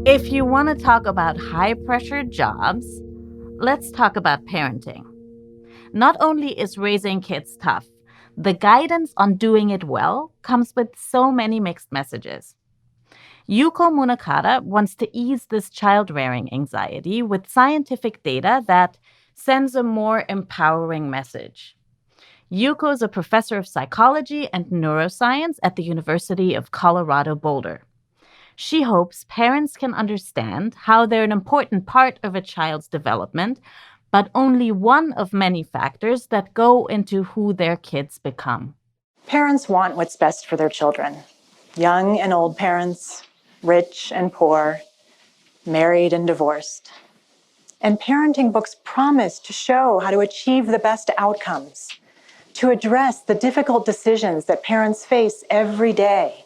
If you want to talk about high-pressure jobs, let's talk about parenting. Not only is raising kids tough, the guidance on doing it well comes with so many mixed messages. Yuko Munakata wants to ease this child-rearing anxiety with scientific data that sends a more empowering message. Yuko is a professor of psychology and neuroscience at the University of Colorado Boulder. She hopes parents can understand how they're an important part of a child's development, but only one of many factors that go into who their kids become. Parents want what's best for their children. Young and old parents, rich and poor, married and divorced. And parenting books promise to show how to achieve the best outcomes, to address the difficult decisions that parents face every day,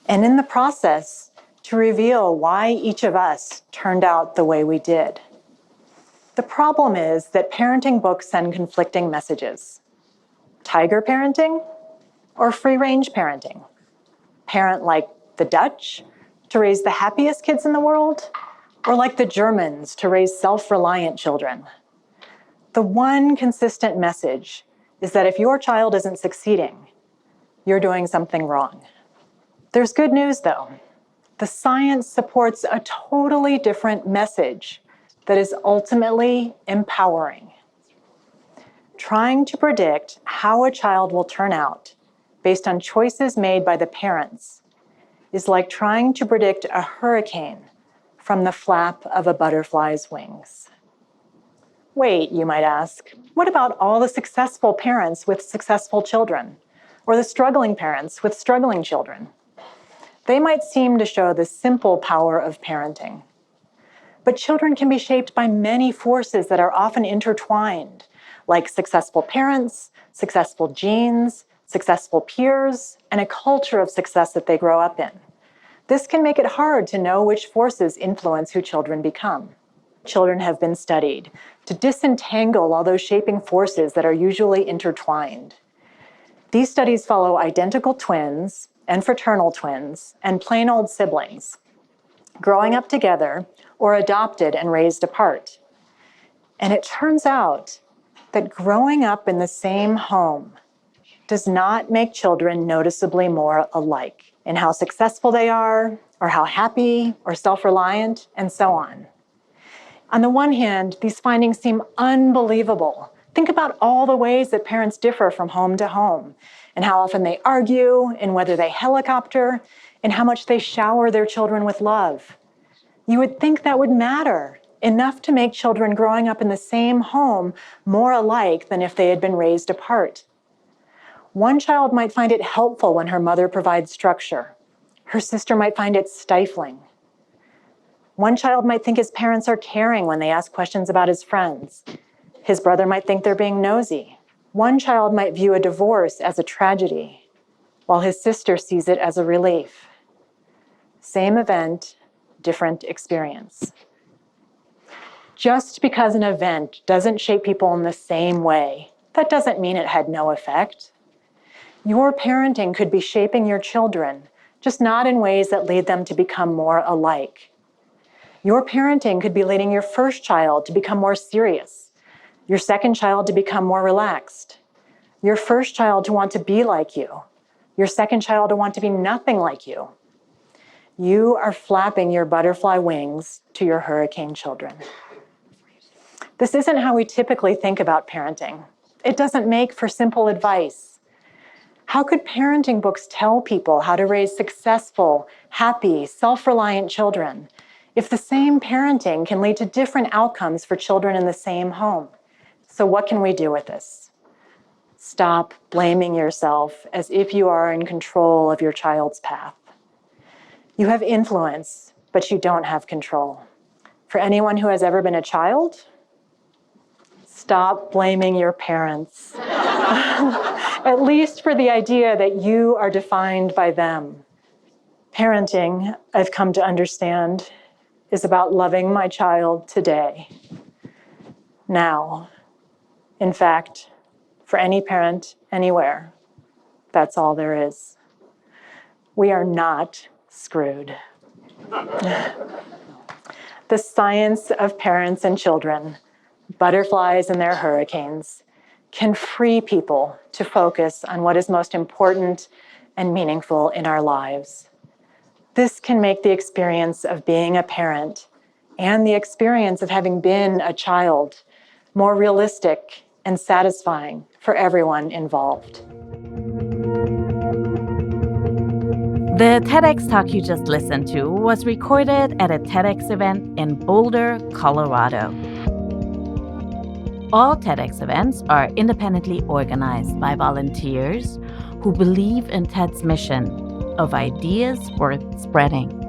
and in the process, to reveal why each of us turned out the way we did. The problem is that parenting books send conflicting messages. Tiger parenting or free-range parenting? Parent like the Dutch to raise the happiest kids in the world, or like the Germans to raise self-reliant children? The one consistent message is that if your child isn't succeeding, you're doing something wrong. There's good news, though. The science supports a totally different message that is ultimately empowering. Trying to predict how a child will turn out based on choices made by the parents is like trying to predict a hurricane from the flap of a butterfly's wings. Wait, you might ask, what about all the successful parents with successful children, or the struggling parents with struggling children? They might seem to show the simple power of parenting. But children can be shaped by many forces that are often intertwined, like successful parents, successful genes, successful peers, and a culture of success that they grow up in. This can make it hard to know which forces influence who children become. Children have been studied to disentangle all those shaping forces that are usually intertwined. These studies follow identical twins and fraternal twins and plain old siblings, growing up together or adopted and raised apart. And it turns out that growing up in the same home does not make children noticeably more alike in how successful they are, or how happy or self-reliant, and so on. On the one hand, these findings seem unbelievable. Think about all the ways that parents differ from home to home, and how often they argue, and whether they helicopter, and how much they shower their children with love. You would think that would matter, enough to make children growing up in the same home more alike than if they had been raised apart. One child might find it helpful when her mother provides structure. Her sister might find it stifling. One child might think his parents are caring when they ask questions about his friends. His brother might think they're being nosy. One child might view a divorce as a tragedy, while his sister sees it as a relief. Same event, different experience. Just because an event doesn't shape people in the same way, that doesn't mean it had no effect. Your parenting could be shaping your children, just not in ways that lead them to become more alike. Your parenting could be leading your first child to become more serious, your second child to become more relaxed, your first child to want to be like you, your second child to want to be nothing like you. You are flapping your butterfly wings to your hurricane children. This isn't how we typically think about parenting. It doesn't make for simple advice. How could parenting books tell people how to raise successful, happy, self-reliant children if the same parenting can lead to different outcomes for children in the same home? So what can we do with this? Stop blaming yourself as if you are in control of your child's path. You have influence, but you don't have control. For anyone who has ever been a child, stop blaming your parents. At least for the idea that you are defined by them. Parenting, I've come to understand, is about loving my child today, now. In fact, for any parent, anywhere, that's all there is. We are not screwed. The science of parents and children, butterflies and their hurricanes, can free people to focus on what is most important and meaningful in our lives. This can make the experience of being a parent and the experience of having been a child more realistic and satisfying for everyone involved. The TEDx talk you just listened to was recorded at a TEDx event in Boulder, Colorado. All TEDx events are independently organized by volunteers who believe in TED's mission of ideas worth spreading.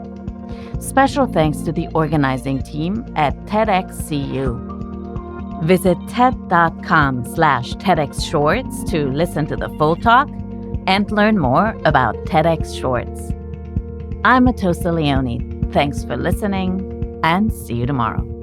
Special thanks to the organizing team at TEDxCU. Visit TED.com/TEDxShorts to listen to the full talk and learn more about TEDx Shorts. I'm Atosa Leone. Thanks for listening, and see you tomorrow.